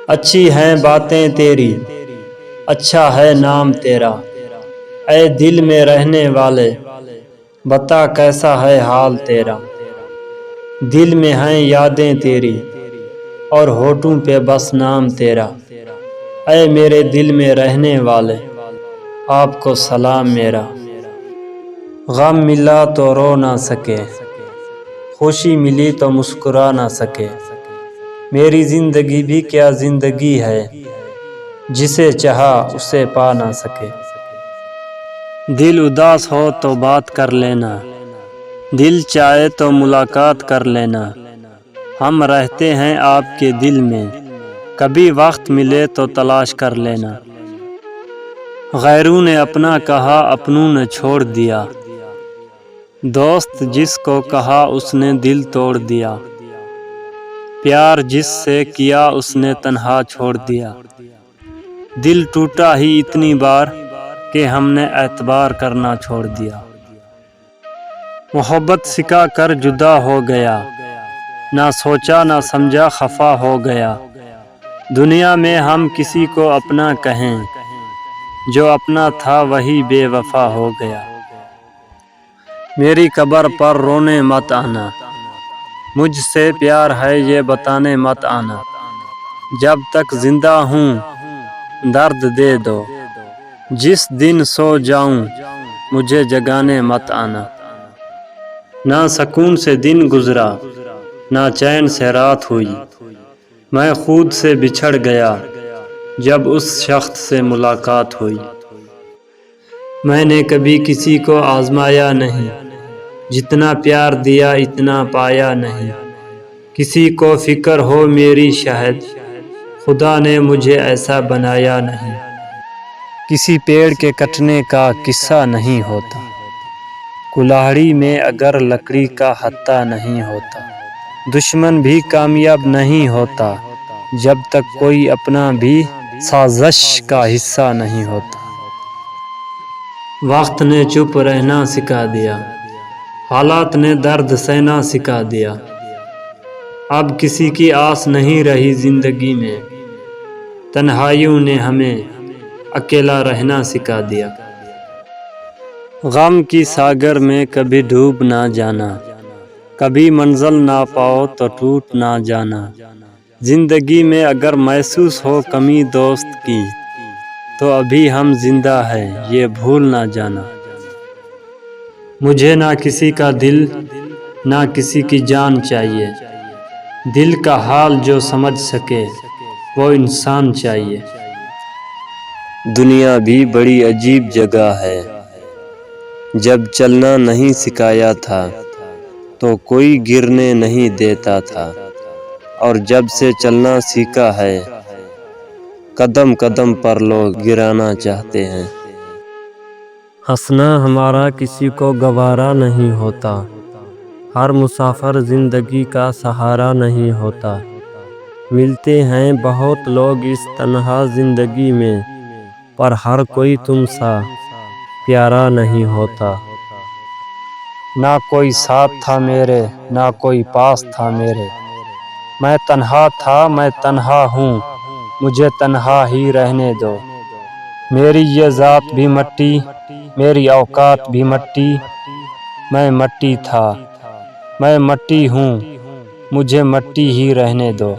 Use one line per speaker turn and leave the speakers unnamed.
اچھی ہیں باتیں تیری، اچھا ہے نام تیرا، اے دل میں رہنے والے بتا کیسا ہے حال تیرا۔ دل میں ہیں یادیں تیری اور ہونٹوں پہ بس نام تیرا، اے میرے دل میں رہنے والے آپ کو سلام میرا۔ غم ملا تو رو نہ سکے، خوشی ملی تو مسکرا نہ سکے، میری زندگی بھی کیا زندگی ہے جسے چاہا اسے پا نہ سکے۔ دل اداس ہو تو بات کر لینا، دل چاہے تو ملاقات کر لینا، ہم رہتے ہیں آپ کے دل میں، کبھی وقت ملے تو تلاش کر لینا۔ غیروں نے اپنا کہا اپنوں نے چھوڑ دیا، دوست جس کو کہا اس نے دل توڑ دیا، پیار جس سے کیا اس نے تنہا چھوڑ دیا۔ دل ٹوٹا ہی اتنی بار کہ ہم نے اعتبار کرنا چھوڑ دیا۔ محبت سکھا کر جدا ہو گیا، نہ سوچا نہ سمجھا خفا ہو گیا، دنیا میں ہم کسی کو اپنا کہیں، جو اپنا تھا وہی بے وفا ہو گیا۔ میری قبر پر رونے مت آنا، مجھ سے پیار ہے یہ بتانے مت آنا، جب تک زندہ ہوں درد دے دو، جس دن سو جاؤں مجھے جگانے مت آنا۔ نہ سکون سے دن گزرا نہ چین سے رات ہوئی، میں خود سے بچھڑ گیا جب اس شخص سے ملاقات ہوئی۔ میں نے کبھی کسی کو آزمایا نہیں، جتنا پیار دیا اتنا پایا نہیں، کسی کو فکر ہو میری شاید خدا نے مجھے ایسا بنایا نہیں۔ کسی پیڑ کے کٹنے کا قصہ نہیں ہوتا، کلاہڑی میں اگر لکڑی کا ہتھا نہیں ہوتا، دشمن بھی کامیاب نہیں ہوتا جب تک کوئی اپنا بھی سازش کا حصہ نہیں ہوتا۔ وقت نے چپ رہنا سکھا دیا، حالات نے درد سہنا سکھا دیا، اب کسی کی آس نہیں رہی زندگی میں، تنہائیوں نے ہمیں اکیلا رہنا سکھا دیا۔ غم کی ساگر میں کبھی ڈوب نہ جانا، کبھی منزل نہ پاؤ تو ٹوٹ نہ جانا، زندگی میں اگر محسوس ہو کمی دوست کی تو ابھی ہم زندہ ہیں یہ بھول نہ جانا۔ مجھے نہ کسی کا دل نہ کسی کی جان چاہیے، دل کا حال جو سمجھ سکے وہ انسان چاہیے۔
دنیا بھی بڑی عجیب جگہ ہے، جب چلنا نہیں سکھایا تھا تو کوئی گرنے نہیں دیتا تھا، اور جب سے چلنا سیکھا ہے قدم قدم پر لوگ گرانا چاہتے ہیں۔
ہنسنا ہمارا کسی کو گوارا نہیں ہوتا، ہر مسافر زندگی کا سہارا نہیں ہوتا، ملتے ہیں بہت لوگ اس تنہا زندگی میں پر ہر کوئی تم سا پیارا نہیں ہوتا۔ نہ کوئی ساتھ تھا میرے نہ کوئی پاس تھا میرے، میں تنہا تھا میں تنہا ہوں مجھے تنہا ہی رہنے دو، میری یہ ذات بھی مٹی میری اوقات بھی مٹی، میں مٹی تھا میں مٹی ہوں مجھے مٹی ہی رہنے دو۔